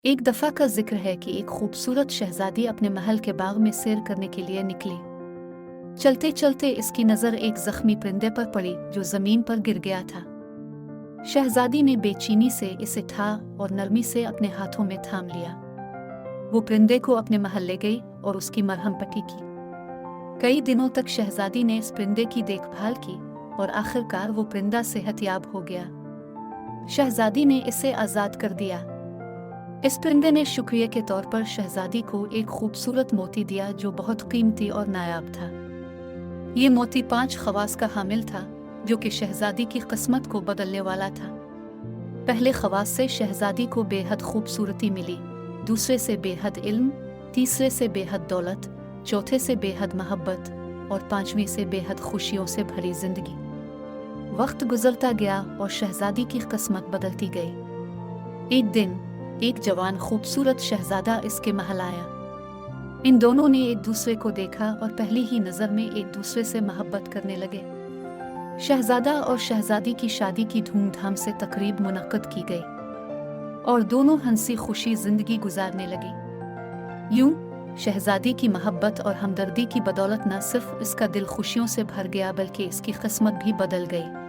एक दफ़ा का जिक्र है कि एक खूबसूरत शहजादी अपने महल के बाग में सैर करने के लिए निकली। चलते चलते इसकी नज़र एक जख्मी परिंदे पर पड़ी जो ज़मीन पर गिर गया था। शहजादी ने बेचैनी से इसे उठा और नरमी से अपने हाथों में थाम लिया। वो परिंदे को अपने महल ले गई और उसकी मरहम पट्टी की। कई दिनों तक शहजादी ने इस परिंदे की देखभाल की और आखिरकार वो परिंदा सेहतयाब हो गया। शहजादी ने इसे आज़ाद कर दिया। इस परिंदे ने शुक्रिया के तौर पर शहजादी को एक खूबसूरत मोती दिया जो बहुत कीमती और नायाब था। ये मोती 5 खवास का हामिल था जो कि शहजादी की किस्मत को बदलने वाला था। पहले खवास से शहजादी को बेहद खूबसूरती मिली, दूसरे से बेहद इल्म, तीसरे से बेहद दौलत, चौथे से बेहद मोहब्बत और पांचवीं से बेहद खुशियों से भरी जिंदगी। वक्त गुजरता गया और शहजादी की किस्मत बदलती गई। एक दिन एक जवान खूबसूरत शहजादा इसके महल आया। इन दोनों ने एक दूसरे को देखा और पहली ही नज़र में एक दूसरे से मोहब्बत करने लगे। शहजादा और शहजादी की शादी की धूमधाम से तकरीब मुनक्कद की गई और दोनों हंसी खुशी जिंदगी गुजारने लगी। यूं शहजादी की मोहब्बत और हमदर्दी की बदौलत न सिर्फ इसका दिल खुशियों से भर गया बल्कि इसकी किस्मत भी बदल गई।